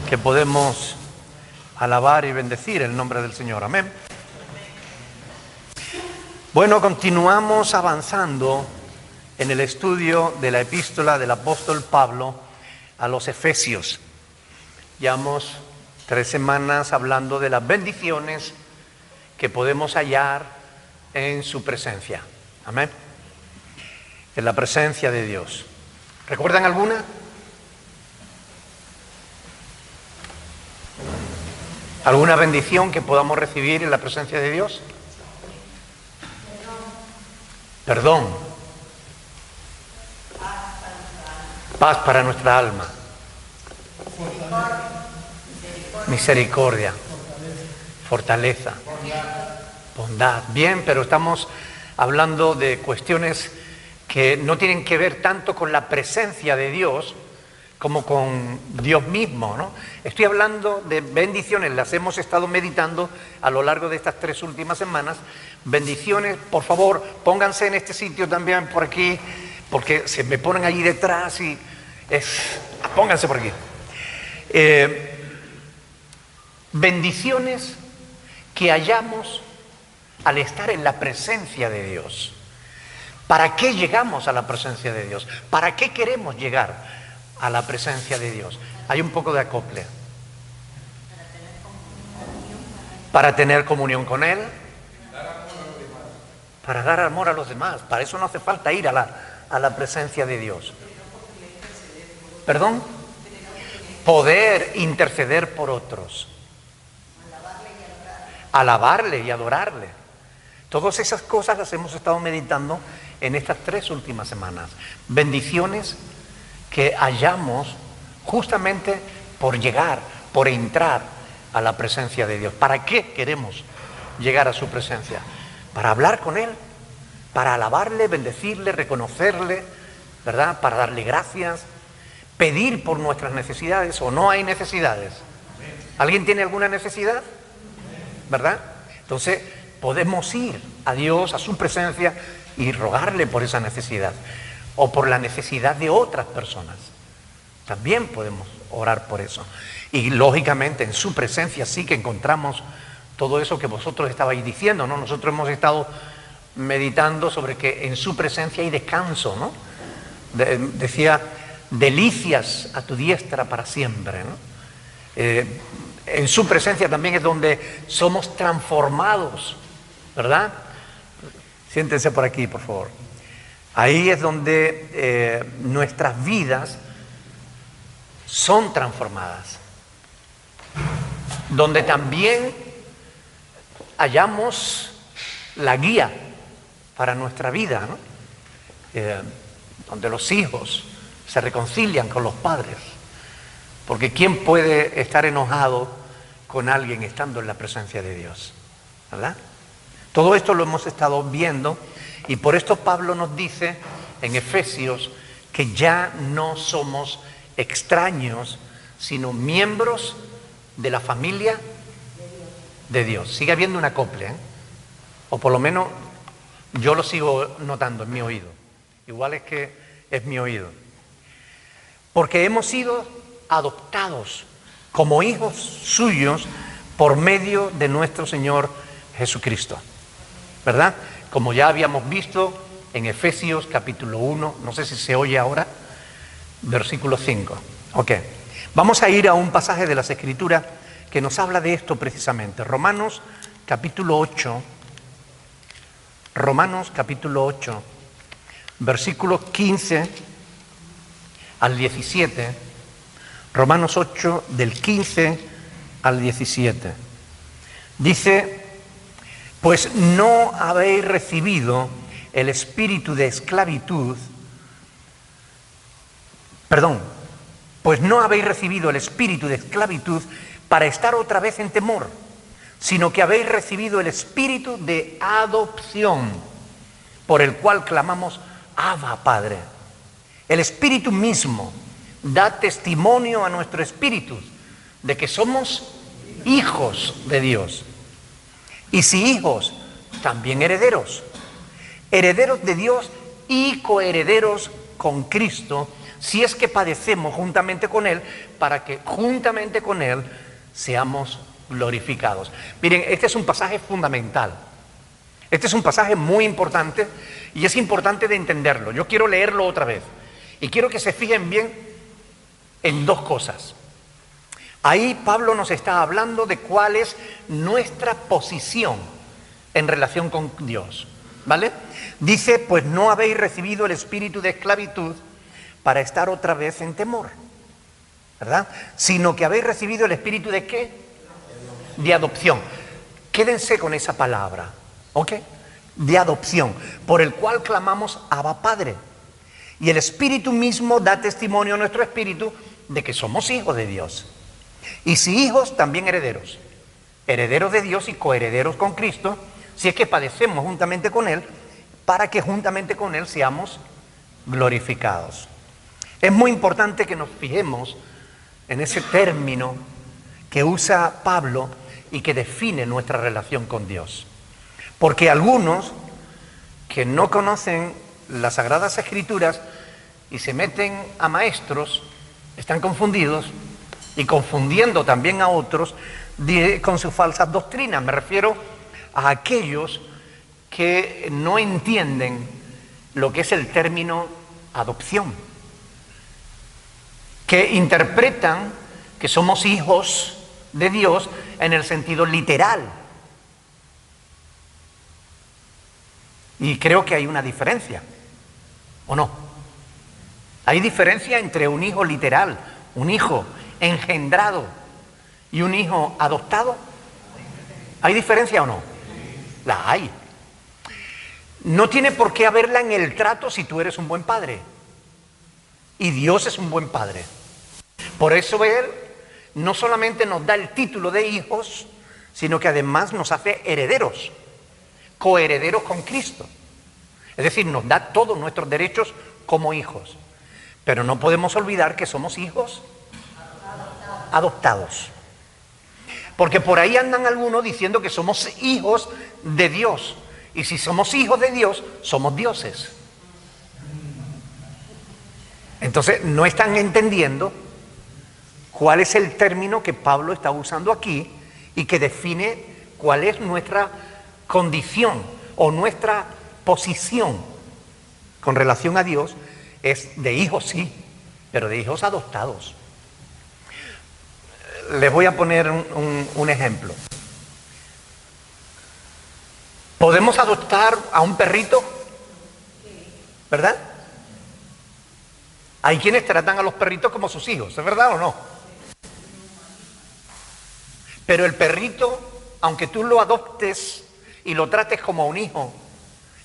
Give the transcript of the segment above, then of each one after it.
que podemos alabar y bendecir el nombre del Señor. Amén. Bueno, continuamos avanzando en el estudio de la epístola del apóstol Pablo a los Efesios. Llevamos 3 semanas hablando de las bendiciones que podemos hallar en su presencia. Amén. En la presencia de Dios. ¿Recuerdan alguna? ¿Alguna bendición que podamos recibir en la presencia de Dios? Perdón. Paz para nuestra alma. Misericordia. Fortaleza. Bondad. Bien, pero estamos hablando de cuestiones que no tienen que ver tanto con la presencia de Dios como con Dios mismo, ¿no? Estoy hablando de bendiciones, las hemos estado meditando a lo largo de estas 3 últimas semanas. Bendiciones, por favor, pónganse en este sitio también por aquí, porque se me ponen allí detrás y pónganse por aquí. Bendiciones que hallamos al estar en la presencia de Dios. ¿Para qué llegamos a la presencia de Dios? ¿Para qué queremos llegar a la presencia de Dios? Hay un poco de acople. Para tener comunión con Él. Para dar amor a los demás. Para eso no hace falta ir a la presencia de Dios. ¿Perdón? Poder interceder por otros. Alabarle y adorarle. Todas esas cosas las hemos estado meditando en estas 3 últimas semanas. Bendiciones que hallamos justamente por llegar, por entrar a la presencia de Dios. ¿Para qué queremos llegar a su presencia? Para hablar con Él, para alabarle, bendecirle, reconocerle, ¿verdad? Para darle gracias, pedir por nuestras necesidades o no hay necesidades. ¿Alguien tiene alguna necesidad? ¿Verdad? Entonces podemos ir a Dios, a su presencia y rogarle por esa necesidad o por la necesidad de otras personas. También podemos orar por eso. Y lógicamente en su presencia sí que encontramos todo eso que vosotros estabais diciendo, ¿no? Nosotros hemos estado meditando sobre que en su presencia hay descanso, ¿no? Decía, delicias a tu diestra para siempre, ¿no? En su presencia también es donde somos transformados, ¿verdad? Siéntense por aquí, por favor. Ahí es donde nuestras vidas son transformadas. Donde también hallamos la guía para nuestra vida, ¿no? Donde los hijos se reconcilian con los padres. Porque ¿quién puede estar enojado con alguien estando en la presencia de Dios? ¿Verdad? Todo esto lo hemos estado viendo y por esto Pablo nos dice en Efesios que ya no somos extraños, sino miembros de la familia de Dios. Sigue habiendo un acople, ¿eh? O por lo menos yo lo sigo notando en mi oído. Igual es que es mi oído. Porque hemos sido adoptados como hijos suyos por medio de nuestro Señor Jesucristo. ¿Verdad? Como ya habíamos visto en Efesios capítulo 1, no sé si se oye ahora, versículo 5. Ok. Vamos a ir a un pasaje de las Escrituras que nos habla de esto precisamente. Romanos capítulo 8, versículos 15 al 17. Romanos 8, del 15 al 17. Dice, pues no habéis recibido el espíritu de esclavitud, pues no habéis recibido el espíritu de esclavitud para estar otra vez en temor, sino que habéis recibido el espíritu de adopción, por el cual clamamos, Abba, Padre. El espíritu mismo da testimonio a nuestro espíritu de que somos hijos de Dios. Y si hijos, también herederos. Herederos de Dios y coherederos con Cristo, si es que padecemos juntamente con Él, para que juntamente con Él seamos glorificados. Miren, este es un pasaje fundamental. Este es un pasaje muy importante y es importante de entenderlo. Yo quiero leerlo otra vez y quiero que se fijen bien en dos cosas. Ahí Pablo nos está hablando de cuál es nuestra posición en relación con Dios, ¿vale? Dice, pues no habéis recibido el espíritu de esclavitud para estar otra vez en temor, ¿verdad? Sino que habéis recibido el espíritu de ¿qué? De adopción. Quédense con esa palabra, ¿ok? De adopción, por el cual clamamos Abba Padre. Y el Espíritu mismo da testimonio a nuestro espíritu de que somos hijos de Dios. Y si hijos, también herederos. Herederos de Dios y coherederos con Cristo, si es que padecemos juntamente con Él, para que juntamente con Él seamos glorificados. Es muy importante que nos fijemos en ese término que usa Pablo y que define nuestra relación con Dios. Porque algunos que no conocen las Sagradas Escrituras y se meten a maestros, están confundidos y confundiendo también a otros con sus falsas doctrinas. Me refiero a aquellos que no entienden lo que es el término adopción, que interpretan que somos hijos de Dios en el sentido literal. Y creo que hay una diferencia, ¿o no? Hay diferencia entre un hijo literal, un hijo engendrado y un hijo adoptado. ¿Hay diferencia o no? La hay. No tiene por qué haberla en el trato si tú eres un buen padre. Y Dios es un buen padre. Por eso Él no solamente nos da el título de hijos, sino que además nos hace herederos, coherederos con Cristo. Es decir, nos da todos nuestros derechos como hijos. Pero no podemos olvidar que somos hijos adoptados. Porque por ahí andan algunos diciendo que somos hijos de Dios. Y si somos hijos de Dios, somos dioses. Entonces, no están entendiendo cuál es el término que Pablo está usando aquí y que define cuál es nuestra condición o nuestra posición con relación a Dios. Es de hijos, sí, pero de hijos adoptados. Les voy a poner un ejemplo. ¿Podemos adoptar a un perrito? ¿Verdad? Hay quienes tratan a los perritos como sus hijos, ¿es verdad o no? Pero el perrito, aunque tú lo adoptes y lo trates como un hijo,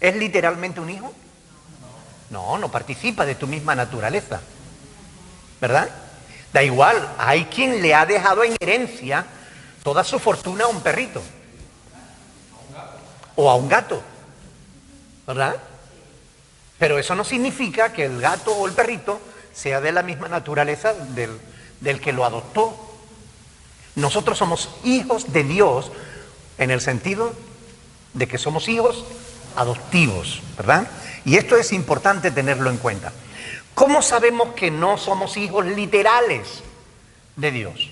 ¿es literalmente un hijo? No, no participa de tu misma naturaleza, ¿verdad? Da igual, hay quien le ha dejado en herencia toda su fortuna a un perrito o a un gato, ¿verdad? Pero eso no significa que el gato o el perrito sea de la misma naturaleza del que lo adoptó. Nosotros somos hijos de Dios en el sentido de que somos hijos adoptivos, ¿verdad? Y esto es importante tenerlo en cuenta. ¿Cómo sabemos que no somos hijos literales de Dios?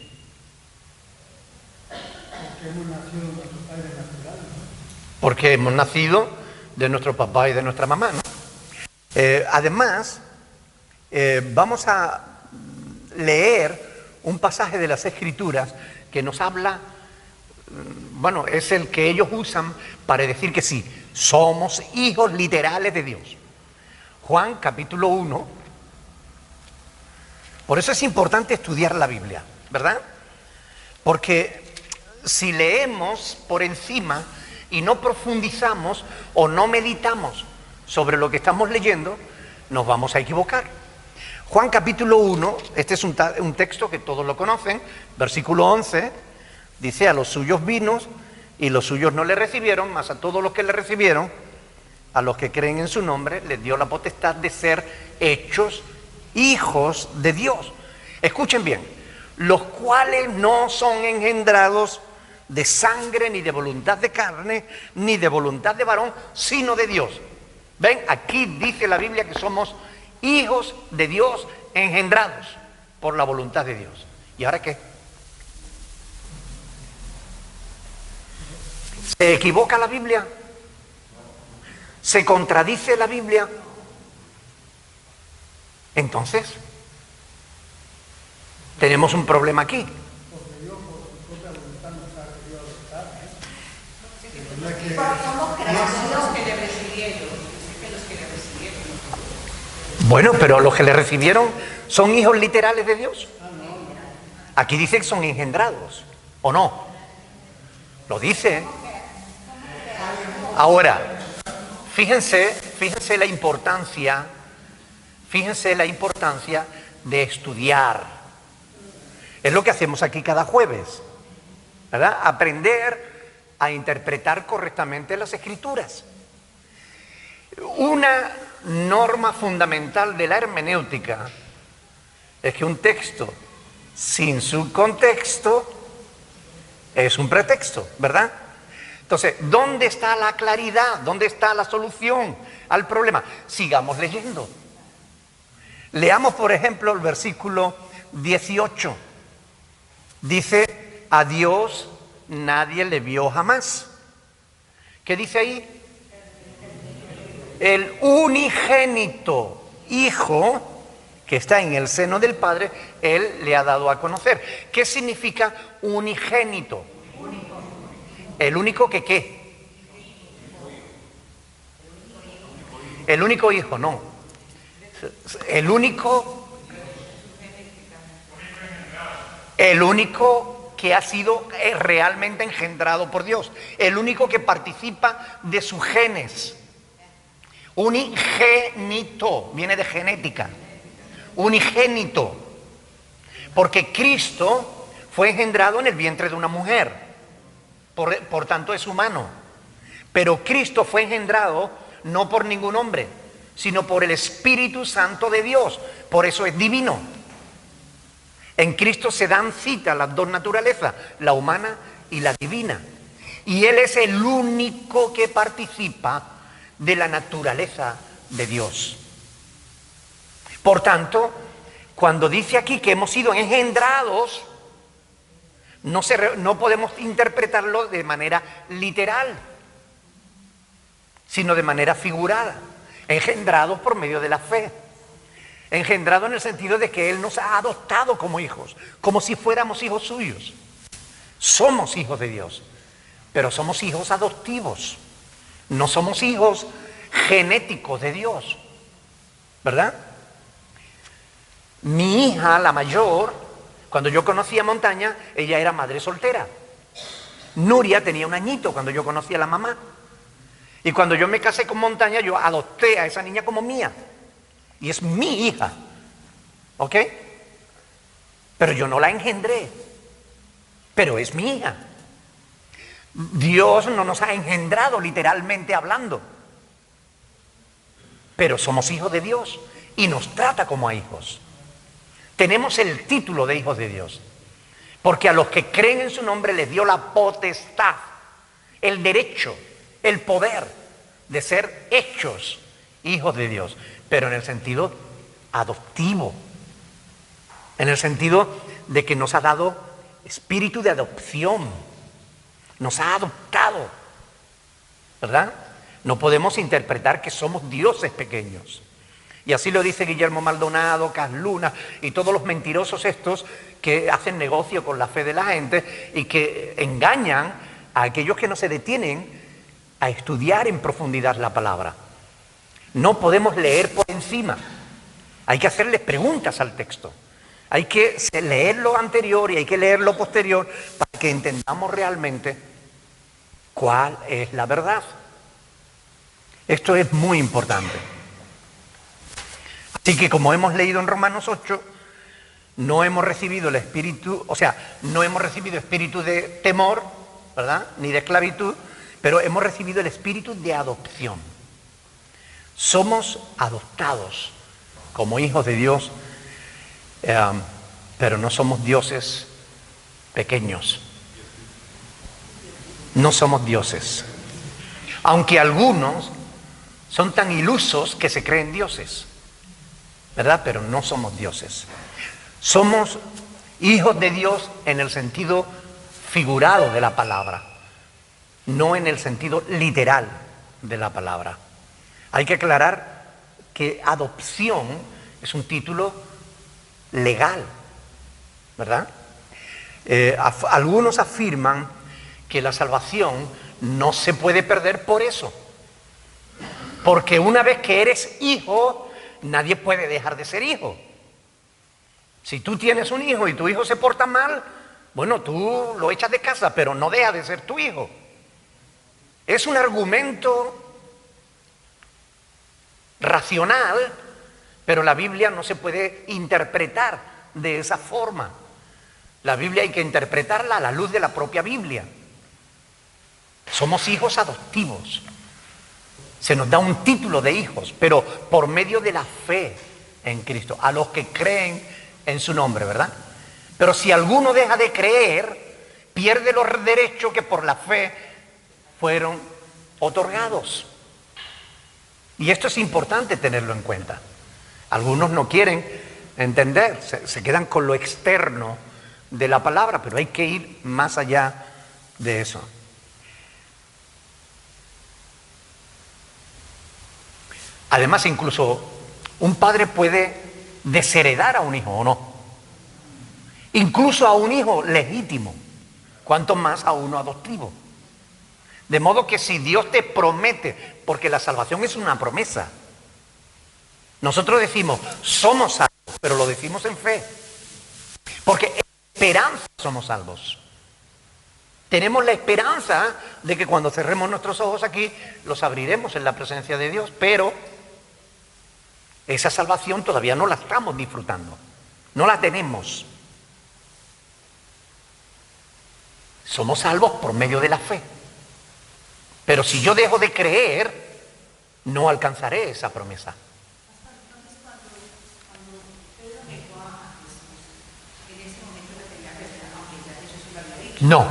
Porque hemos nacido de nuestro papá y de nuestra mamá, ¿no? Además, vamos a leer un pasaje de las Escrituras que nos habla, bueno, es el que ellos usan para decir que sí, somos hijos literales de Dios. Juan capítulo 1. Por eso es importante estudiar la Biblia, ¿verdad? Porque si leemos por encima y no profundizamos o no meditamos sobre lo que estamos leyendo, nos vamos a equivocar. Juan capítulo 1, este es un texto que todos lo conocen, versículo 11, dice: a los suyos vino y los suyos no le recibieron, mas a todos los que le recibieron, a los que creen en su nombre, les dio la potestad de ser hechos hijos de Dios. Escuchen bien, los cuales no son engendrados de sangre, ni de voluntad de carne, ni de voluntad de varón, sino de Dios. ¿Ven? Aquí dice la Biblia que somos hijos de Dios engendrados por la voluntad de Dios. ¿Y ahora qué? ¿Se equivoca la Biblia? ¿Se contradice la Biblia? Entonces, tenemos un problema aquí. Bueno, pero los que le recibieron son hijos literales de Dios. Aquí dice que son engendrados, ¿o no? Lo dice. Ahora, fíjense la importancia de estudiar. Es lo que hacemos aquí cada jueves, ¿verdad? Aprender a interpretar correctamente las Escrituras. Una norma fundamental de la hermenéutica es que un texto sin su contexto es un pretexto, ¿verdad? Entonces, ¿dónde está la claridad? ¿Dónde está la solución al problema? Sigamos leyendo. Leamos, por ejemplo, el versículo 18. Dice, a Dios nadie le vio jamás. ¿Qué dice ahí? El unigénito Hijo que está en el seno del Padre, Él le ha dado a conocer. ¿Qué significa unigénito? El único que ¿qué? El único hijo, no. El único que ha sido realmente engendrado por Dios. El único que participa de sus genes. Unigénito, viene de genética. Unigénito. Porque Cristo fue engendrado en el vientre de una mujer. Por tanto es humano. Pero Cristo fue engendrado no por ningún hombre, sino por el Espíritu Santo de Dios. Por eso es divino. En Cristo se dan cita las dos naturalezas, la humana y la divina. Y Él es el único que participa de la naturaleza de Dios. Por tanto, cuando dice aquí que hemos sido engendrados, no podemos interpretarlo de manera literal, sino de manera figurada. Engendrados por medio de la fe. Engendrados en el sentido de que Él nos ha adoptado como hijos, como si fuéramos hijos suyos. Somos hijos de Dios, pero somos hijos adoptivos. No somos hijos genéticos de Dios, ¿verdad? Mi hija, la mayor, cuando yo conocí a Montaña, ella era madre soltera. Nuria tenía un añito cuando yo conocí a la mamá. Y cuando yo me casé con Montaña, yo adopté a esa niña como mía. Y es mi hija, ¿ok? Pero yo no la engendré, pero es mi hija. Dios no nos ha engendrado literalmente hablando, pero somos hijos de Dios y nos trata como a hijos. Tenemos el título de hijos de Dios, porque a los que creen en su nombre les dio la potestad, el derecho, el poder de ser hechos hijos de Dios, pero en el sentido adoptivo, en el sentido de que nos ha dado espíritu de adopción, nos ha adoptado, ¿verdad? No podemos interpretar que somos dioses pequeños. Y así lo dice Guillermo Maldonado, Cas Luna y todos los mentirosos estos que hacen negocio con la fe de la gente y que engañan a aquellos que no se detienen a estudiar en profundidad la palabra. No podemos leer por encima. Hay que hacerles preguntas al texto. Hay que leer lo anterior y hay que leer lo posterior para que entendamos realmente cuál es la verdad. Esto es muy importante. Así que como hemos leído en Romanos 8, no hemos recibido el espíritu, no hemos recibido espíritu de temor, ¿verdad? Ni de esclavitud, pero hemos recibido el espíritu de adopción. Somos adoptados como hijos de Dios, pero no somos dioses pequeños. No somos dioses. Aunque algunos son tan ilusos que se creen dioses, ¿verdad? Pero no somos dioses. Somos hijos de Dios en el sentido figurado de la palabra, no en el sentido literal de la palabra. Hay que aclarar que adopción es un título legal, ¿verdad? Algunos afirman que la salvación no se puede perder por eso, porque una vez que eres hijo, nadie puede dejar de ser hijo. Si tú tienes un hijo y tu hijo se porta mal, bueno, tú lo echas de casa, pero no deja de ser tu hijo. Es un argumento racional, pero la Biblia no se puede interpretar de esa forma. La Biblia hay que interpretarla a la luz de la propia Biblia. Somos hijos adoptivos. Se nos da un título de hijos, pero por medio de la fe en Cristo, a los que creen en su nombre, ¿verdad? Pero si alguno deja de creer, pierde los derechos que por la fe fueron otorgados. Y esto es importante tenerlo en cuenta. Algunos no quieren entender, se quedan con lo externo de la palabra, pero hay que ir más allá de eso. Además, incluso un padre puede desheredar a un hijo, ¿o no? Incluso a un hijo legítimo, cuanto más a uno adoptivo. De modo que si Dios te promete, porque la salvación es una promesa. Nosotros decimos, somos salvos, pero lo decimos en fe. Porque en esperanza somos salvos. Tenemos la esperanza de que cuando cerremos nuestros ojos aquí, los abriremos en la presencia de Dios, pero esa salvación todavía no la estamos disfrutando, no la tenemos. Somos salvos por medio de la fe. Pero si yo dejo de creer, no alcanzaré esa promesa. No,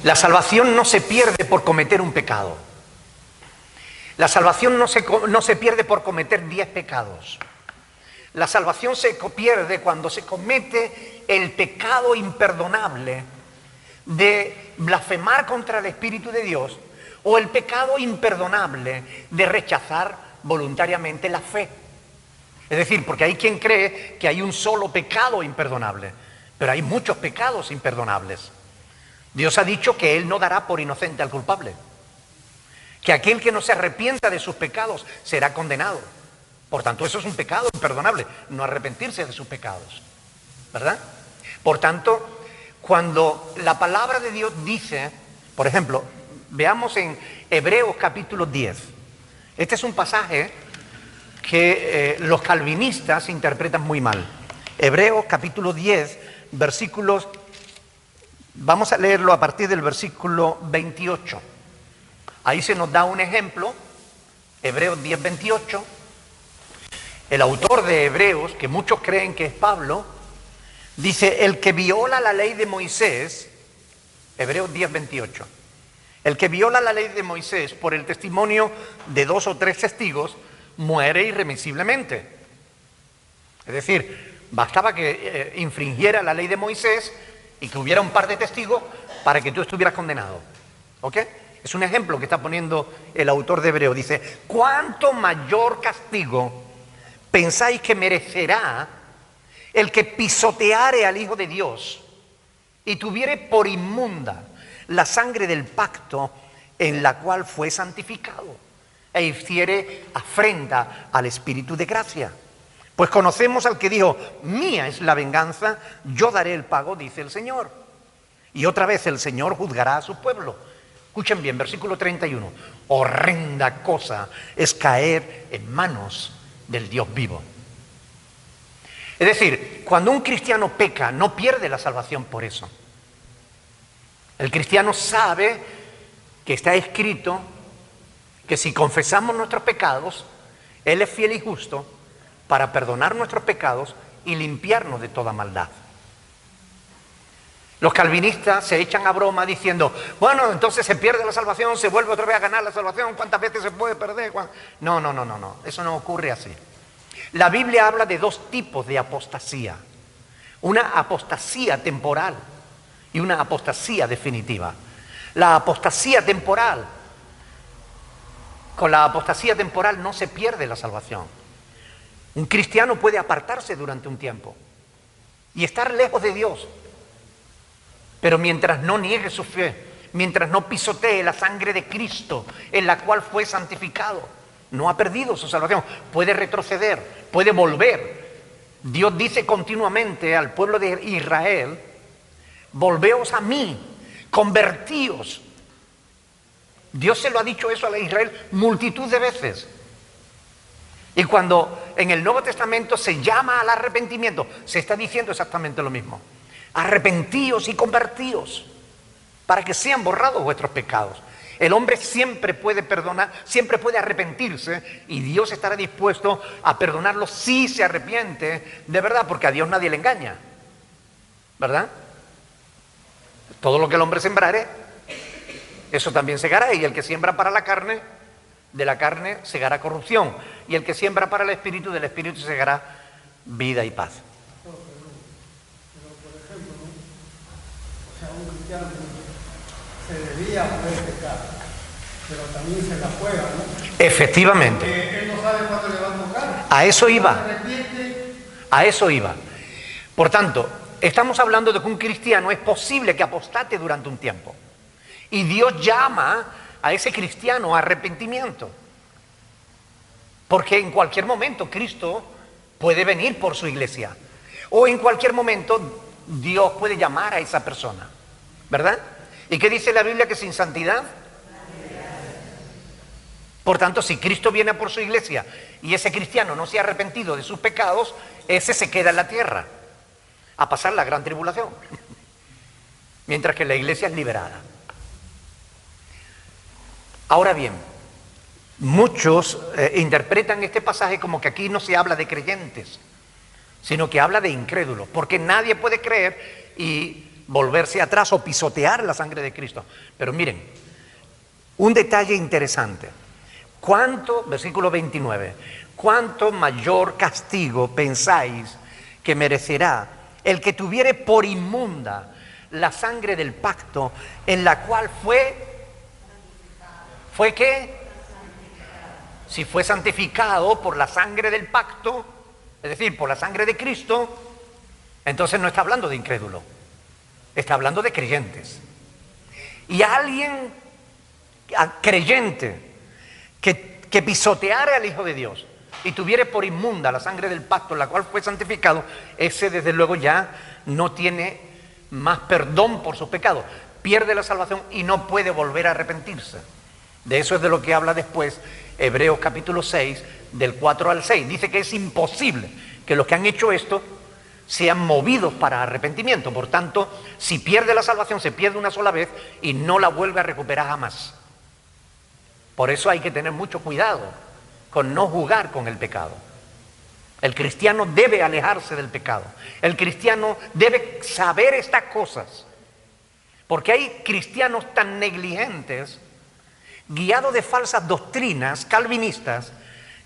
la salvación no se pierde por cometer un pecado. La salvación no se pierde por cometer 10 pecados. La salvación se pierde cuando se comete el pecado imperdonable de blasfemar contra el Espíritu de Dios o el pecado imperdonable de rechazar voluntariamente la fe. Es decir, porque hay quien cree que hay un solo pecado imperdonable, pero hay muchos pecados imperdonables. Dios ha dicho que Él no dará por inocente al culpable, que aquel que no se arrepienta de sus pecados será condenado. Por tanto, eso es un pecado imperdonable, no arrepentirse de sus pecados, ¿verdad? Por tanto, cuando la palabra de Dios dice, por ejemplo, veamos en Hebreos capítulo 10. Este es un pasaje que los calvinistas interpretan muy mal. Hebreos capítulo 10, versículos, vamos a leerlo a partir del versículo 28. Ahí se nos da un ejemplo, Hebreos 10, 28. El autor de Hebreos, que muchos creen que es Pablo, dice, el que viola la ley de Moisés, Hebreos 10, 28, el que viola la ley de Moisés por el testimonio de 2 o 3 testigos, muere irremisiblemente. Es decir, bastaba que infringiera la ley de Moisés y que hubiera un par de testigos para que tú estuvieras condenado. ¿Ok? Es un ejemplo que está poniendo el autor de Hebreos. Dice, ¿cuánto mayor castigo pensáis que merecerá el que pisoteare al Hijo de Dios y tuviere por inmunda la sangre del pacto en la cual fue santificado e hiciere afrenta al Espíritu de gracia? Pues conocemos al que dijo, mía es la venganza, yo daré el pago, dice el Señor. Y otra vez el Señor juzgará a su pueblo. Escuchen bien, versículo 31. Horrenda cosa es caer en manos del Dios vivo. Es decir, cuando un cristiano peca, no pierde la salvación por eso. El cristiano sabe que está escrito que si confesamos nuestros pecados, Él es fiel y justo para perdonar nuestros pecados y limpiarnos de toda maldad. Los calvinistas se echan a broma diciendo, bueno, entonces se pierde la salvación, se vuelve otra vez a ganar la salvación, ¿cuántas veces se puede perder? No, eso no ocurre así. La Biblia habla de dos tipos de apostasía. Una apostasía temporal y una apostasía definitiva. La apostasía temporal, con la apostasía temporal no se pierde la salvación. Un cristiano puede apartarse durante un tiempo y estar lejos de Dios, pero mientras no niegue su fe, mientras no pisotee la sangre de Cristo en la cual fue santificado, no ha perdido su salvación. Puede retroceder, puede volver. Dios dice continuamente al pueblo de Israel: volveos a mí, convertíos. Dios se lo ha dicho eso a Israel multitud de veces. Y cuando en el Nuevo Testamento se llama al arrepentimiento, se está diciendo exactamente lo mismo. Arrepentíos y convertíos para que sean borrados vuestros pecados. El hombre siempre puede perdonar, siempre puede arrepentirse, y Dios estará dispuesto a perdonarlo si se arrepiente de verdad, porque a Dios nadie le engaña, ¿verdad? Todo lo que el hombre sembrare, eso también segará, y el que siembra para la carne, de la carne segará corrupción, y el que siembra para el espíritu, del espíritu segará vida y paz. Pero por ejemplo, ¿no? O sea, un cristiano se debía poder pecar, pero también se la juega, ¿no? Efectivamente. Porque él no sabe cuándo le va a tocar. A eso iba. Se arrepiente. A eso iba. Por tanto, estamos hablando de que un cristiano es posible que apostate durante un tiempo. Y Dios llama a ese cristiano a arrepentimiento. Porque en cualquier momento Cristo puede venir por su iglesia. O en cualquier momento Dios puede llamar a esa persona. ¿Verdad? ¿Y qué dice la Biblia? Que sin santidad. Por tanto, si Cristo viene por su iglesia y ese cristiano no se ha arrepentido de sus pecados, ese se queda en la tierra a pasar la gran tribulación. Mientras que la iglesia es liberada. Ahora bien, muchos interpretan este pasaje como que aquí no se habla de creyentes, sino que habla de incrédulos, porque nadie puede creer y volverse atrás o pisotear la sangre de Cristo. Pero miren, un detalle interesante. Versículo 29, ¿cuánto mayor castigo pensáis que merecerá el que tuviere por inmunda la sangre del pacto en la cual ¿fue qué? Si fue santificado por la sangre del pacto, es decir, por la sangre de Cristo, entonces no está hablando de incrédulo, está hablando de creyentes. Y alguien creyente que pisoteara al Hijo de Dios y tuviere por inmunda la sangre del pacto en la cual fue santificado, ese desde luego ya no tiene más perdón por sus pecados, pierde la salvación y no puede volver a arrepentirse. De eso es de lo que habla después Hebreos capítulo 6, del 4 al 6. Dice que es imposible que los que han hecho esto sean movidos para arrepentimiento. Por tanto, si pierde la salvación, se pierde una sola vez y no la vuelve a recuperar jamás. Por eso hay que tener mucho cuidado con no jugar con el pecado. El cristiano debe alejarse del pecado. El cristiano debe saber estas cosas. Porque hay cristianos tan negligentes, guiados de falsas doctrinas calvinistas,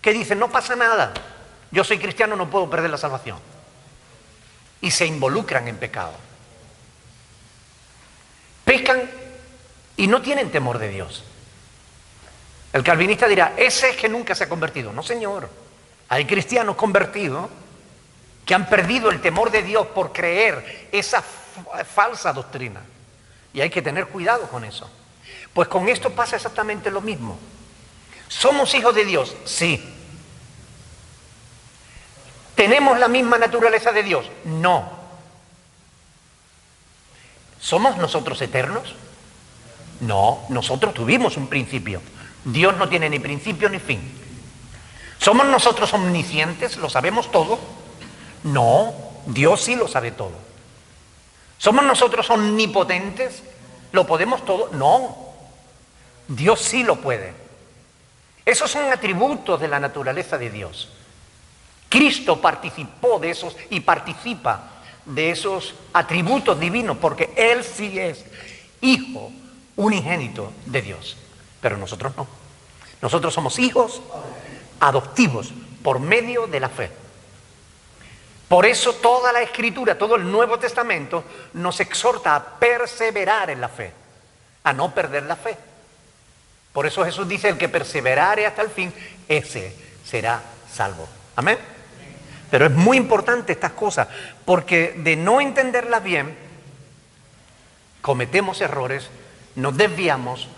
que dicen: no pasa nada, yo soy cristiano, no puedo perder la salvación. Y se involucran en pecado. Pecan y no tienen temor de Dios. El calvinista dirá: ese es que nunca se ha convertido. No, señor. Hay cristianos convertidos que han perdido el temor de Dios por creer esa falsa doctrina. Y hay que tener cuidado con eso. Pues con esto pasa exactamente lo mismo. ¿Somos hijos de Dios? Sí. ¿Tenemos la misma naturaleza de Dios? No. ¿Somos nosotros eternos? No, nosotros tuvimos un principio. Dios no tiene ni principio ni fin. ¿Somos nosotros omniscientes? ¿Lo sabemos todo? No, Dios sí lo sabe todo. ¿Somos nosotros omnipotentes? ¿Lo podemos todo? No, Dios sí lo puede. Esos son atributos de la naturaleza de Dios. Cristo participó de esos y participa de esos atributos divinos porque Él sí es Hijo unigénito de Dios. Pero nosotros no. Nosotros somos hijos adoptivos por medio de la fe. Por eso toda la Escritura, todo el Nuevo Testamento nos exhorta a perseverar en la fe, a no perder la fe. Por eso Jesús dice, el que perseverare hasta el fin, ese será salvo. Amén. Pero es muy importante estas cosas, porque de no entenderlas bien, cometemos errores, nos desviamos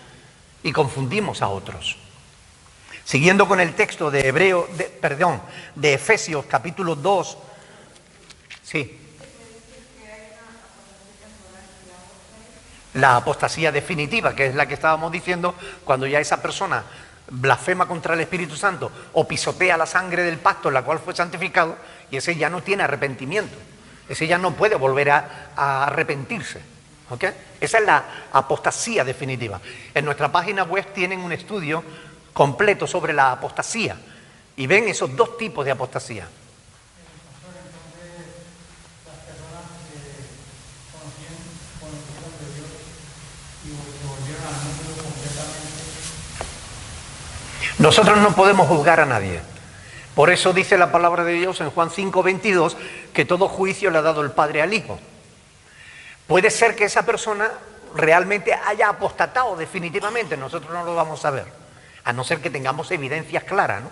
y confundimos a otros. Siguiendo con el texto de de Efesios capítulo 2, sí. La apostasía definitiva, que es la que estábamos diciendo, cuando ya esa persona blasfema contra el Espíritu Santo o pisotea la sangre del pacto en la cual fue santificado, y ese ya no tiene arrepentimiento, ese ya no puede volver a arrepentirse. ¿Ok? Esa es la apostasía definitiva. En nuestra página web tienen un estudio completo sobre la apostasía y ven esos dos tipos de apostasía. Nosotros no podemos juzgar a nadie. Por eso dice la palabra de Dios en Juan 5:22 que todo juicio le ha dado el Padre al Hijo. Puede ser que esa persona realmente haya apostatado definitivamente, nosotros no lo vamos a ver, a no ser que tengamos evidencias claras, ¿no?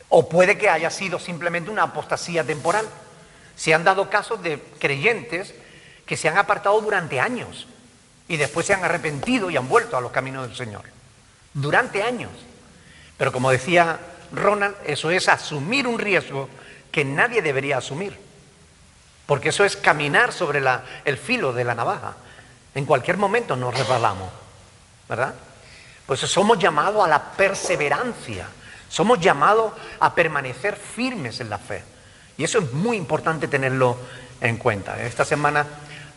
O puede que haya sido simplemente una apostasía temporal. Se han dado casos de creyentes que se han apartado durante años y después se han arrepentido y han vuelto a los caminos del Señor. Durante años. Pero como decía Ronald, eso es asumir un riesgo que nadie debería asumir. Porque eso es caminar sobre el filo de la navaja. En cualquier momento nos resbalamos, ¿verdad? Pues somos llamados a la perseverancia. Somos llamados a permanecer firmes en la fe. Y eso es muy importante tenerlo en cuenta. Esta semana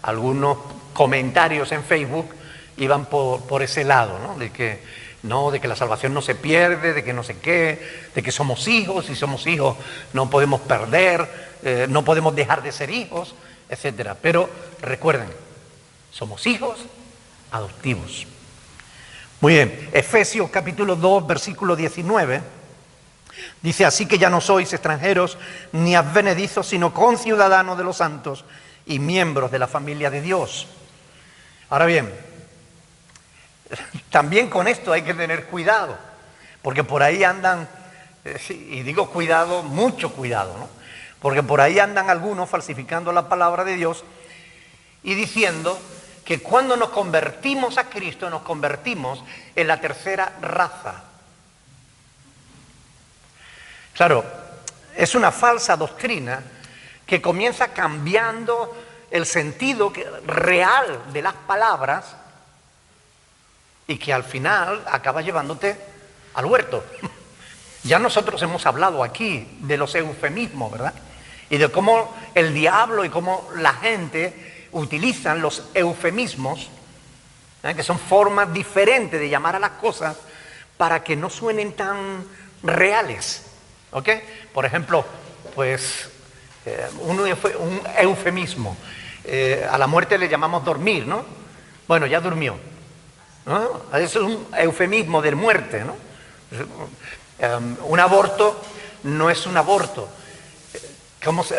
algunos comentarios en Facebook iban por ese lado, ¿no? De que la salvación no se pierde, de que no sé qué, de que somos hijos, y somos hijos no podemos perder, no podemos dejar de ser hijos, etcétera. Pero recuerden, somos hijos adoptivos. Muy bien, Efesios capítulo 2, versículo 19, dice, así que ya no sois extranjeros ni advenedizos, sino conciudadanos de los santos y miembros de la familia de Dios. Ahora bien, también con esto hay que tener cuidado, porque por ahí andan, y digo cuidado, mucho cuidado, ¿no? Porque por ahí andan algunos falsificando la palabra de Dios y diciendo que cuando nos convertimos a Cristo nos convertimos en la tercera raza. Claro, es una falsa doctrina que comienza cambiando el sentido real de las palabras y que al final acaba llevándote al huerto. Ya nosotros hemos hablado aquí de los eufemismos, ¿verdad? Y de cómo el diablo y cómo la gente utilizan los eufemismos, que son formas diferentes de llamar a las cosas para que no suenen tan reales. ¿Ok? Por ejemplo, pues un eufemismo. A la muerte le llamamos dormir, ¿no? Bueno, ya durmió, ¿no? Eso es un eufemismo de muerte, ¿no? Un aborto no es un aborto,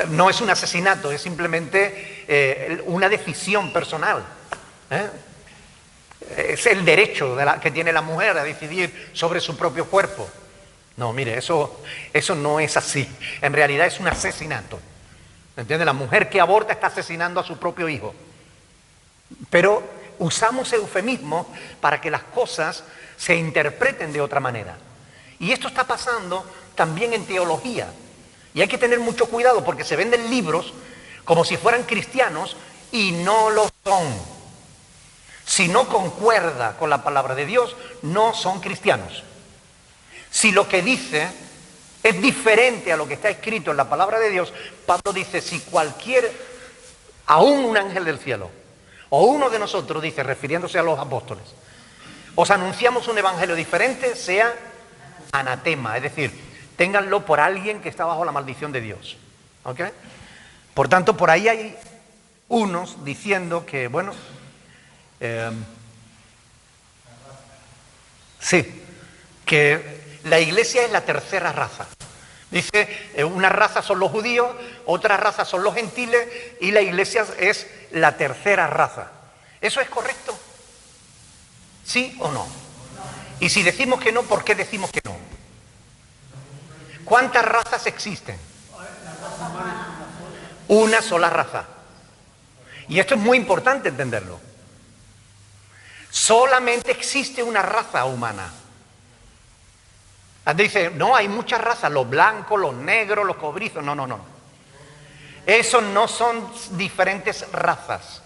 no es un asesinato, es simplemente una decisión personal. Es el derecho que tiene la mujer a decidir sobre su propio cuerpo. No, mire, eso no es así. En realidad es un asesinato. ¿Entiende? La mujer que aborta está asesinando a su propio hijo. Pero usamos eufemismos para que las cosas se interpreten de otra manera. Y esto está pasando también en teología. Y hay que tener mucho cuidado porque se venden libros como si fueran cristianos y no lo son. Si no concuerda con la palabra de Dios, no son cristianos. Si lo que dice es diferente a lo que está escrito en la palabra de Dios, Pablo dice, si aún un ángel del cielo, o uno de nosotros, dice, refiriéndose a los apóstoles, os anunciamos un evangelio diferente, sea anatema, es decir, ténganlo por alguien que está bajo la maldición de Dios. ¿Ok? Por tanto, por ahí hay unos diciendo que, bueno, sí, que La iglesia es la tercera raza. Dice, una raza son los judíos, otra raza son los gentiles y la iglesia es la tercera raza. ¿Eso es correcto? ¿Sí o no? Y si decimos que no, ¿por qué decimos que no? ¿Cuántas razas existen? Una sola raza. Y esto es muy importante entenderlo. Solamente existe una raza humana. Dice, no, hay muchas razas, los blancos, los negros, los cobrizos. No, no, no. Esos no son diferentes razas.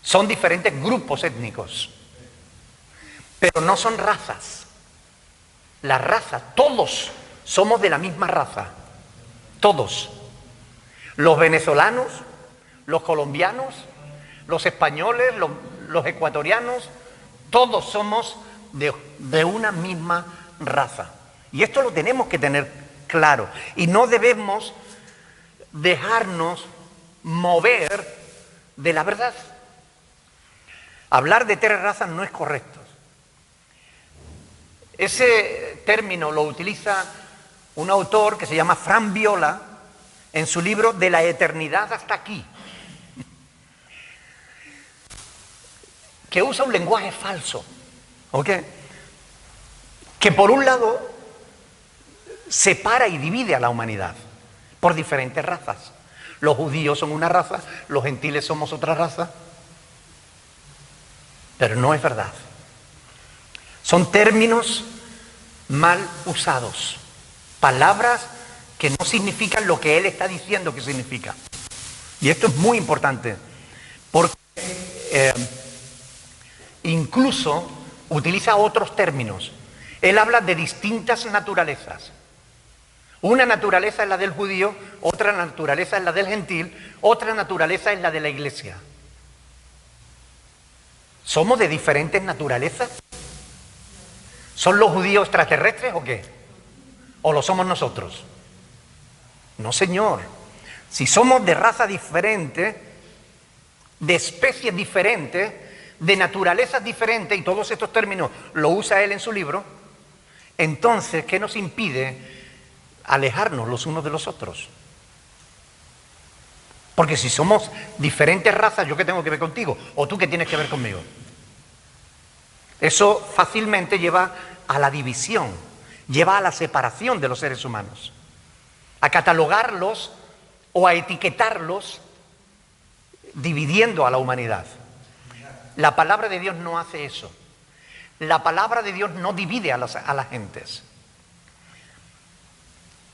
Son diferentes grupos étnicos. Pero no son razas. La raza, todos somos de la misma raza. Todos. Los venezolanos, los colombianos, los españoles, los ecuatorianos, todos somos de una misma raza. Y esto lo tenemos que tener claro. Y no debemos dejarnos mover de la verdad. Hablar de tres razas no es correcto. Ese término lo utiliza un autor que se llama Fran Viola en su libro De la eternidad hasta aquí, que usa un lenguaje falso, ¿ok? Que por un lado separa y divide a la humanidad por diferentes razas. Los judíos son una raza, los gentiles somos otra raza, pero no es verdad. Son términos mal usados, palabras que no significan lo que él está diciendo que significa. Y esto es muy importante, porque incluso utiliza otros términos. Él habla de distintas naturalezas. Una naturaleza es la del judío, otra naturaleza es la del gentil, otra naturaleza es la de la iglesia. ¿Somos de diferentes naturalezas? ¿Son los judíos extraterrestres o qué? ¿O lo somos nosotros? No, señor. Si somos de raza diferente, de especies diferentes, de naturalezas diferentes, y todos estos términos lo usa él en su libro, entonces, ¿qué nos impide alejarnos los unos de los otros? Porque si somos diferentes razas, ¿yo qué tengo que ver contigo? ¿O tú qué tienes que ver conmigo? Eso fácilmente lleva a la división, lleva a la separación de los seres humanos, a catalogarlos o a etiquetarlos, dividiendo a la humanidad. La palabra de Dios no hace eso. La palabra de Dios no divide a las gentes.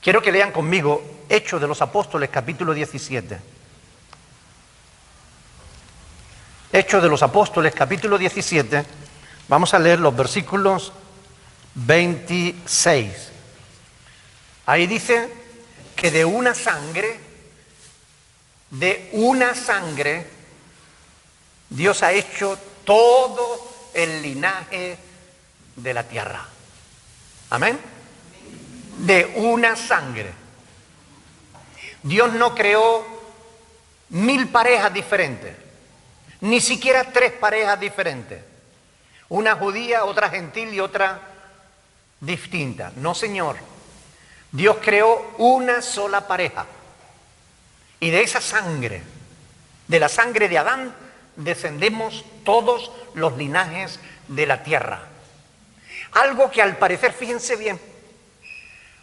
Quiero que lean conmigo Hechos de los Apóstoles, capítulo 17. Hechos de los Apóstoles, capítulo 17. Vamos a leer los versículos 26. Ahí dice que de una sangre, Dios ha hecho todo el linaje de la tierra. Amén. De una sangre. Dios no creó 1000 parejas diferentes, ni siquiera 3 parejas diferentes. Una judía, otra gentil y otra distinta. No, señor. Dios creó una sola pareja. Y de esa sangre, de la sangre de Adán, descendemos todos los linajes de la tierra. Algo que al parecer, fíjense bien,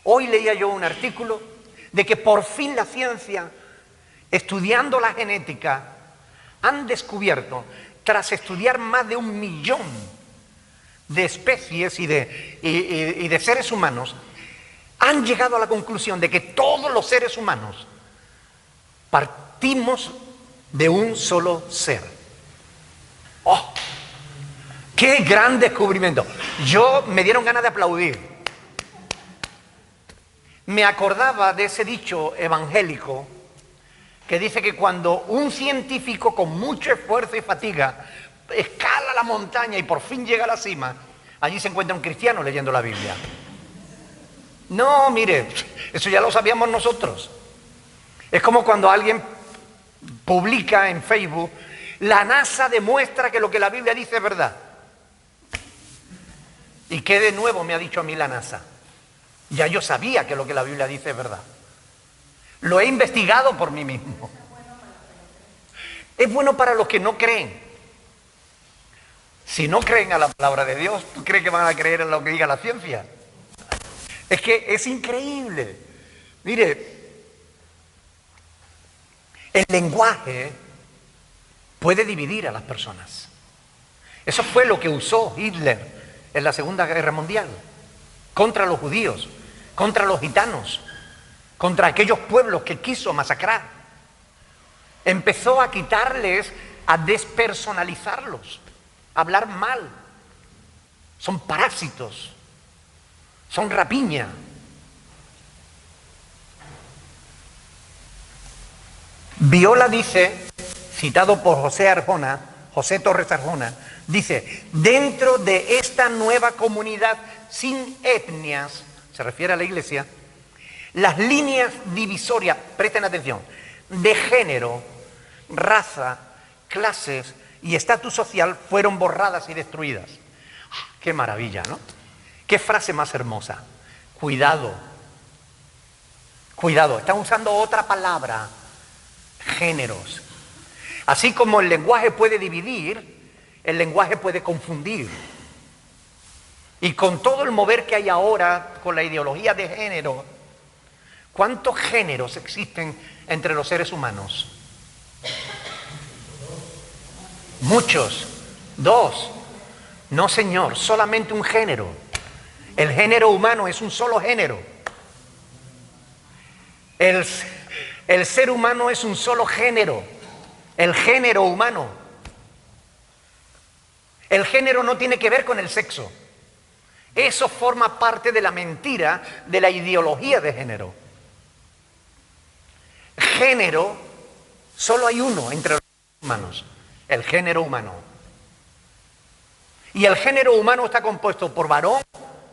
hoy leía yo un artículo de que por fin la ciencia, estudiando la genética, han descubierto, tras estudiar más de 1 millón de especies y de seres humanos, han llegado a la conclusión de que todos los seres humanos partimos de un solo ser. ¡Oh! ¡Qué gran descubrimiento! Me dieron ganas de aplaudir. Me acordaba de ese dicho evangélico que dice que cuando un científico con mucho esfuerzo y fatiga escala la montaña y por fin llega a la cima, allí se encuentra un cristiano leyendo la Biblia. No, mire, eso ya lo sabíamos nosotros. Es como cuando alguien publica en Facebook: la NASA demuestra que lo que la Biblia dice es verdad. ¿Y qué de nuevo me ha dicho a mí la NASA? Ya yo sabía que lo que la Biblia dice es verdad. Lo he investigado por mí mismo. Es bueno para los que no creen. Si no creen a la palabra de Dios, ¿tú crees que van a creer en lo que diga la ciencia? Es que es increíble. Mire, el lenguaje puede dividir a las personas. Eso fue lo que usó Hitler en la Segunda Guerra Mundial, contra los judíos, contra los gitanos, contra aquellos pueblos que quiso masacrar. Empezó a quitarles, a despersonalizarlos, a hablar mal. Son parásitos, son rapiña. Viola dice, citado por José Torres Arjona, dice, dentro de esta nueva comunidad sin etnias, se refiere a la Iglesia, las líneas divisorias, presten atención, de género, raza, clases y estatus social fueron borradas y destruidas. ¡Qué maravilla!, ¿no? ¡Qué frase más hermosa! Cuidado, cuidado, están usando otra palabra, géneros. Así como el lenguaje puede dividir, el lenguaje puede confundir. Y con todo el mover que hay ahora con la ideología de género, ¿cuántos géneros existen entre los seres humanos? Muchos. 2. No, señor, solamente un género. El género humano es un solo género. El ser humano es un solo género. El género humano. El género no tiene que ver con el sexo. Eso forma parte de la mentira de la ideología de género. Género, solo hay uno entre los humanos, el género humano. Y el género humano está compuesto por varón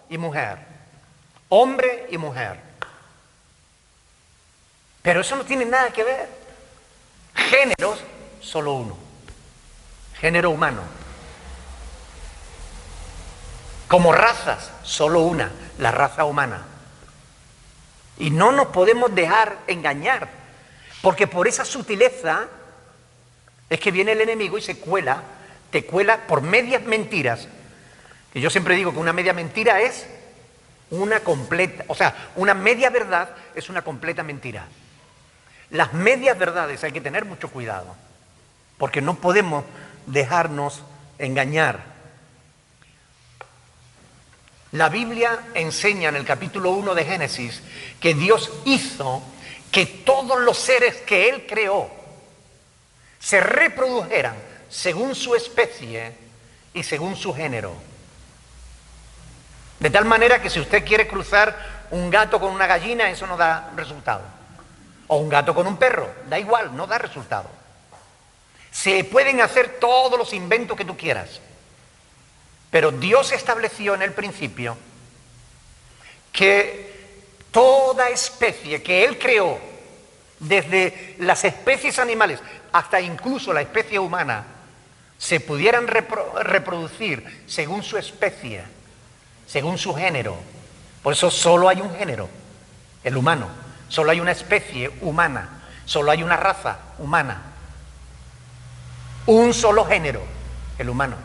y mujer, hombre y mujer. Pero eso no tiene nada que ver. Géneros, solo uno. Género humano. Como razas, solo una, la raza humana. Y no nos podemos dejar engañar, porque por esa sutileza es que viene el enemigo y te cuela por medias mentiras. Y yo siempre digo que una media mentira es una completa, o sea, una media verdad es una completa mentira. Las medias verdades hay que tener mucho cuidado, porque no podemos dejarnos engañar. La Biblia enseña en el capítulo 1 de Génesis que Dios hizo que todos los seres que Él creó se reprodujeran según su especie y según su género. De tal manera que si usted quiere cruzar un gato con una gallina, eso no da resultado. O un gato con un perro, da igual, no da resultado. Se pueden hacer todos los inventos que tú quieras. Pero Dios estableció en el principio que toda especie que Él creó, desde las especies animales hasta incluso la especie humana, se pudieran reproducir según su especie, según su género. Por eso solo hay un género, el humano. Solo hay una especie humana. Solo hay una raza humana. Un solo género, el humano.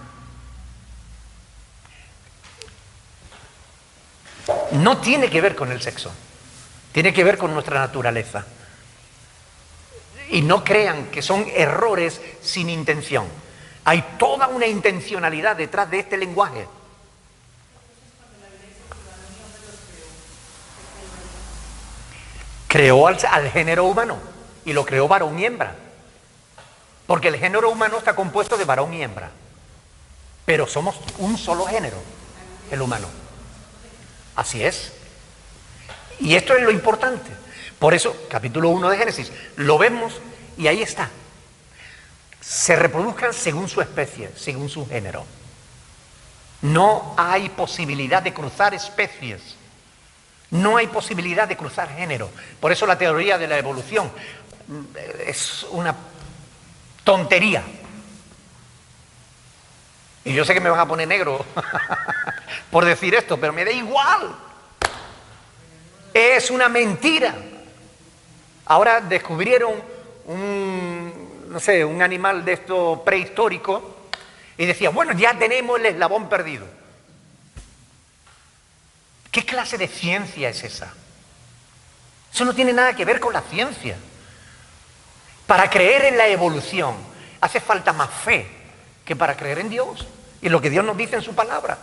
No tiene que ver con el sexo, tiene que ver con nuestra naturaleza. Y no crean que son errores sin intención. Hay toda una intencionalidad detrás de este lenguaje. Creó al género humano y lo creó varón y hembra. Porque el género humano está compuesto de varón y hembra. Pero somos un solo género, el humano. Así es. Y esto es lo importante. Por eso, capítulo 1 de Génesis, lo vemos y ahí está. Se reproduzcan según su especie, según su género. No hay posibilidad de cruzar especies. No hay posibilidad de cruzar género. Por eso la teoría de la evolución es una tontería. Y yo sé que me van a poner negro por decir esto, pero me da igual. Es una mentira. Ahora descubrieron un animal de esto prehistórico y decía, bueno, ya tenemos el eslabón perdido. ¿Qué clase de ciencia es esa? Eso no tiene nada que ver con la ciencia. Para creer en la evolución hace falta más fe que para creer en Dios y lo que Dios nos dice en su palabra.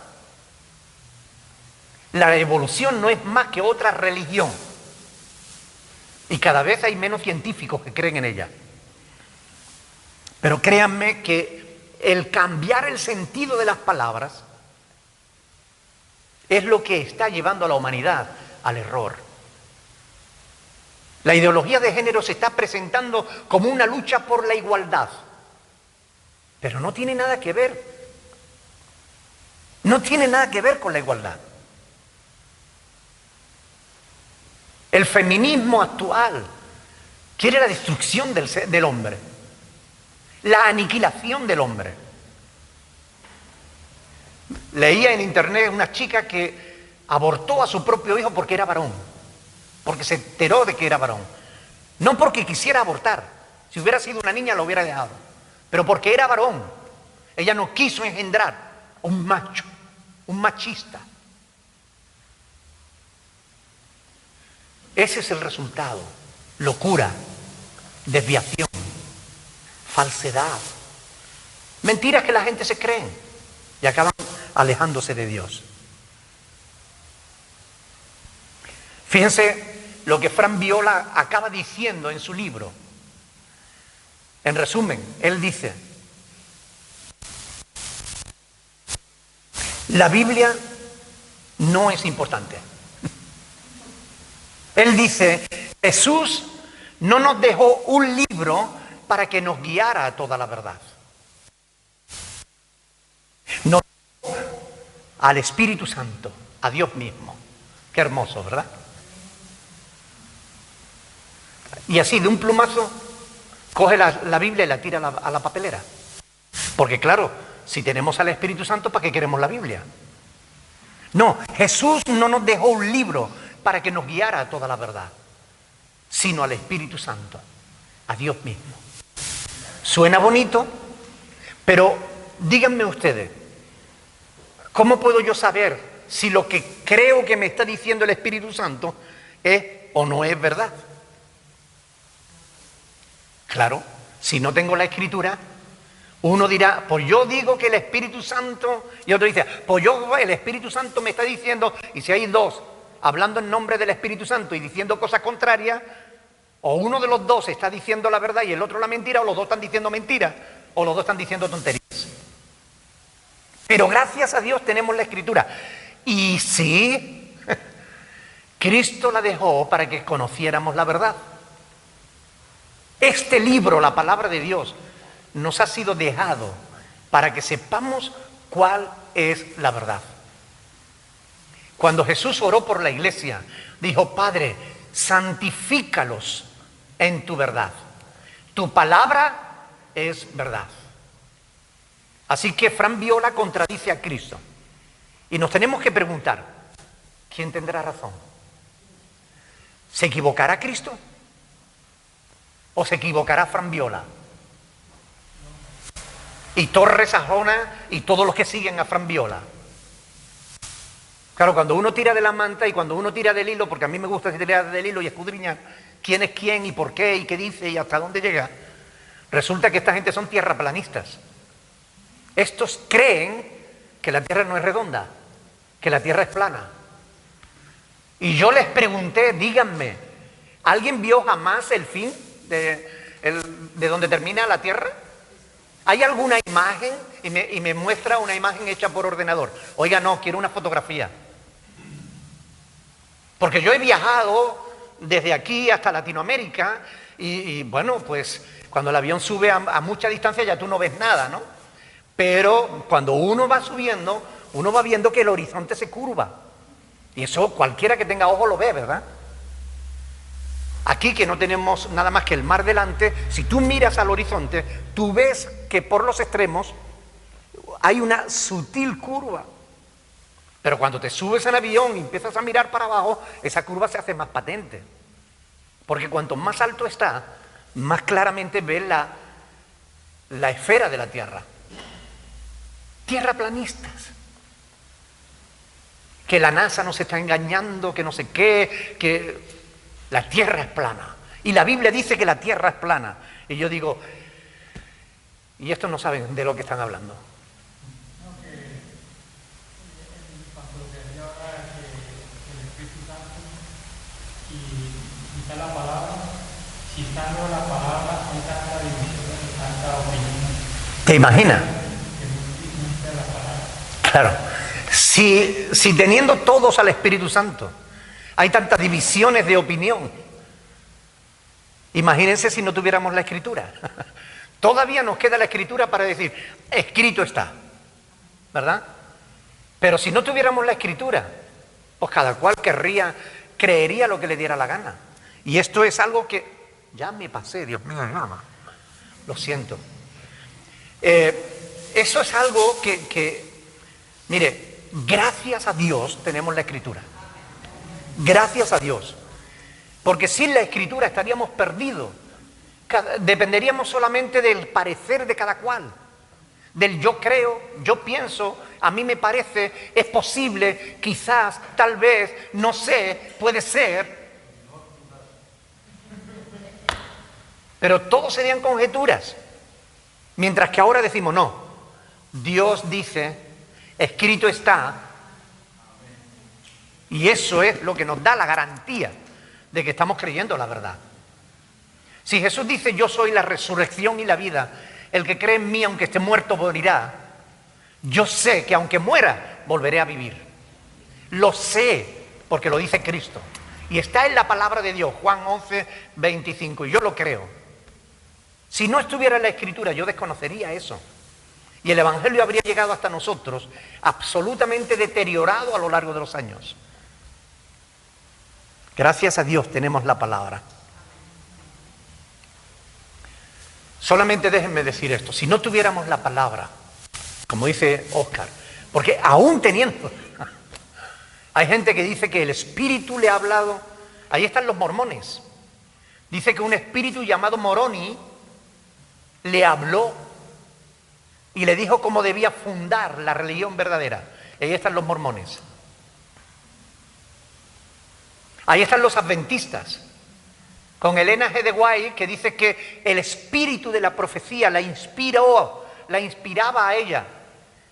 La evolución no es más que otra religión y cada vez hay menos científicos que creen en ella. Pero créanme que el cambiar el sentido de las palabras es lo que está llevando a la humanidad al error. La ideología de género se está presentando como una lucha por la igualdad, pero no tiene nada que ver. No tiene nada que ver con la igualdad. El feminismo actual quiere la destrucción del hombre, la aniquilación del hombre. Leía en internet una chica que abortó a su propio hijo porque era varón, porque se enteró de que era varón. No porque quisiera abortar, si hubiera sido una niña lo hubiera dejado, pero porque era varón. Ella no quiso engendrar un macho, un machista. Ese es el resultado. Locura, desviación, falsedad, mentiras que la gente se cree y acaban alejándose de Dios. Fíjense lo que Fran Viola acaba diciendo en su libro. En resumen, él dice: la Biblia no es importante. Él dice, Jesús no nos dejó un libro para que nos guiara a toda la verdad. Nos dejó al Espíritu Santo, a Dios mismo. Qué hermoso, ¿verdad? Y así, de un plumazo, coge la Biblia y la tira a la papelera. Porque claro, si tenemos al Espíritu Santo, ¿para qué queremos la Biblia? No, Jesús no nos dejó un libro para que nos guiara a toda la verdad, sino al Espíritu Santo, a Dios mismo. Suena bonito, pero díganme ustedes, ¿cómo puedo yo saber si lo que creo que me está diciendo el Espíritu Santo es o no es verdad? Claro, si no tengo la Escritura, uno dirá, pues yo digo que el Espíritu Santo, y otro dice, pues el Espíritu Santo me está diciendo, y si hay dos hablando en nombre del Espíritu Santo y diciendo cosas contrarias, o uno de los dos está diciendo la verdad y el otro la mentira, o los dos están diciendo mentiras, o los dos están diciendo tonterías. Pero gracias a Dios tenemos la Escritura. Y sí, Cristo la dejó para que conociéramos la verdad. Este libro, la palabra de Dios, nos ha sido dejado para que sepamos cuál es la verdad. Cuando Jesús oró por la iglesia, dijo, Padre, santifícalos en tu verdad. Tu palabra es verdad. Así que Fran Viola contradice a Cristo. Y nos tenemos que preguntar, ¿quién tendrá razón? ¿Se equivocará Cristo? ¿O se equivocará Fran Viola? Y Torres Sajona y todos los que siguen a Fran Viola. Claro, cuando uno tira de la manta y cuando uno tira del hilo, porque a mí me gusta tirar del hilo y escudriñar quién es quién y por qué y qué dice y hasta dónde llega, resulta que esta gente son tierraplanistas. Estos creen que la tierra no es redonda, que la tierra es plana. Y yo les pregunté, díganme, ¿alguien vio jamás el fin de donde termina la tierra? ¿Hay alguna imagen? Y me muestra una imagen hecha por ordenador. Oiga, no, quiero una fotografía. Porque yo he viajado desde aquí hasta Latinoamérica y bueno, pues cuando el avión sube a mucha distancia ya tú no ves nada, ¿no? Pero cuando uno va subiendo, uno va viendo que el horizonte se curva. Y eso cualquiera que tenga ojo lo ve, ¿verdad? Aquí que no tenemos nada más que el mar delante, si tú miras al horizonte, tú ves que por los extremos hay una sutil curva. Pero cuando te subes al avión y empiezas a mirar para abajo, esa curva se hace más patente. Porque cuanto más alto está, más claramente ves la esfera de la Tierra. Tierraplanistas. Que la NASA nos está engañando, que no sé qué, que la Tierra es plana. Y la Biblia dice que la Tierra es plana. Y yo digo, y estos no saben de lo que están hablando. No, que el pastor que habla que el Espíritu Santo y está la palabra, si está no la palabra, hay tanta división y tanta opinión. ¿Te imaginas? Que no está la palabra. Claro. Si teniendo todos al Espíritu Santo hay tantas divisiones de opinión, imagínense si no tuviéramos la Escritura. Todavía nos queda la Escritura para decir, escrito está, ¿verdad? Pero si no tuviéramos la Escritura, pues cada cual creería lo que le diera la gana. Y esto es algo que, ya me pasé, Dios mío, nada. Lo siento. Eso es algo que, mire, gracias a Dios tenemos la Escritura. Gracias a Dios. Porque sin la Escritura estaríamos perdidos. Dependeríamos solamente del parecer de cada cual. Del yo creo, yo pienso, a mí me parece, es posible, quizás, tal vez, no sé, puede ser. Pero todos serían conjeturas. Mientras que ahora decimos, no, Dios dice, escrito está, y eso es lo que nos da la garantía de que estamos creyendo la verdad. Si Jesús dice, yo soy la resurrección y la vida, el que cree en mí, aunque esté muerto, morirá, yo sé que aunque muera, volveré a vivir. Lo sé, porque lo dice Cristo. Y está en la palabra de Dios, Juan 11, 25, y yo lo creo. Si no estuviera en la Escritura, yo desconocería eso. Y el Evangelio habría llegado hasta nosotros absolutamente deteriorado a lo largo de los años. Gracias a Dios tenemos la palabra. Solamente déjenme decir esto, si no tuviéramos la palabra, como dice Oscar, porque aún teniendo, hay gente que dice que el Espíritu le ha hablado, ahí están los mormones, dice que un espíritu llamado Moroni le habló y le dijo cómo debía fundar la religión verdadera. Ahí están los mormones. Ahí están los adventistas, con Elena G. de White, que dice que el espíritu de la profecía la inspiraba a ella.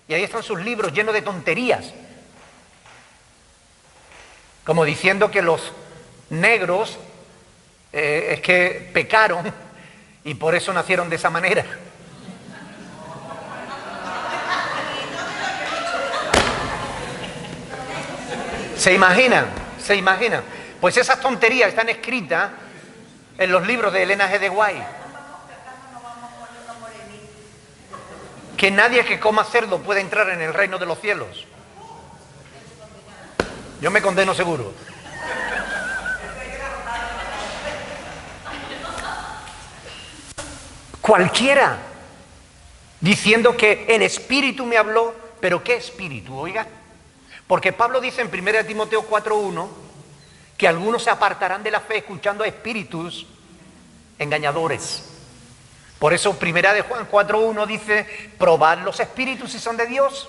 Y ahí están sus libros llenos de tonterías, como diciendo que los negros es que pecaron y por eso nacieron de esa manera. ¿Se imaginan? ¿Se imaginan? Pues esas tonterías están escritas en los libros de Elena G. de White. Que nadie que coma cerdo puede entrar en el reino de los cielos. Yo me condeno seguro. Cualquiera diciendo que el Espíritu me habló, pero ¿qué Espíritu? Oiga, porque Pablo dice en 1 Timoteo 4:1 que algunos se apartarán de la fe escuchando a espíritus engañadores. Por eso 1 de Juan 4:1 dice, probad los espíritus si son de Dios.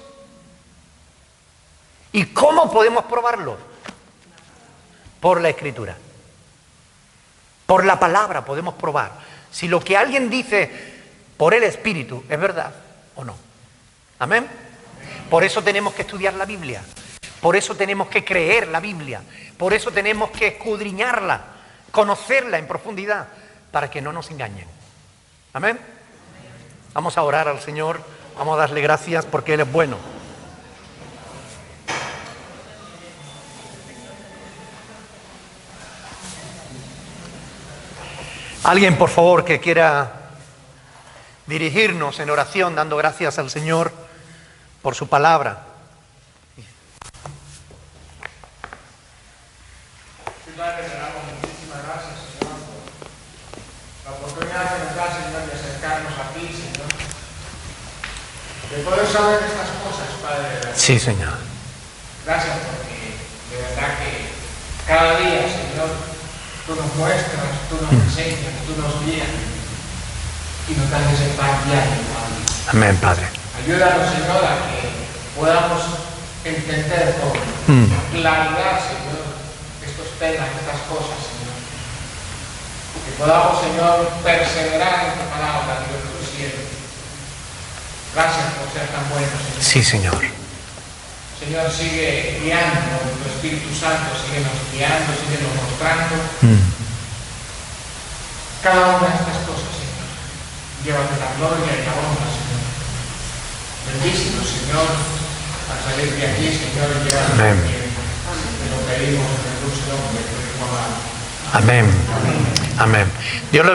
¿Y cómo podemos probarlos? Por la Escritura. Por la palabra podemos probar si lo que alguien dice por el Espíritu es verdad o no. Amén. Por eso tenemos que estudiar la Biblia. Por eso tenemos que creer la Biblia. Por eso tenemos que escudriñarla, conocerla en profundidad, para que no nos engañen. Amén. Vamos a orar al Señor, vamos a darle gracias porque Él es bueno. Alguien, por favor, que quiera dirigirnos en oración, dando gracias al Señor por su palabra. Padre, te damos muchísimas gracias, Señor, por la oportunidad que nos da, Señor, de acercarnos a ti, Señor. De poder saber estas cosas, Padre. Sí, Señor. Gracias porque de verdad que cada día, Señor, tú nos muestras, tú nos enseñas, tú nos guías y nos das ese pan diario, Padre. Amén, Padre. Ayúdanos, Señor, a que podamos entender con claridad, Señor, estos temas, estas cosas, Señor. Que podamos, Señor, perseverar en tu palabra, Dios del cielo. Gracias por ser tan bueno, Señor. Sí, Señor. Señor, sigue guiando, tu Espíritu Santo, sigue nos guiando, sigue nos mostrando cada una de estas cosas, Señor. Llévate la gloria y la honra, Señor. Bendícenos, Señor, al salir de aquí, Señor, y llévanos Amén. bien. Te lo pedimos en el dulce nombre de tu amado. Amén. Amén. Dios le bendiga.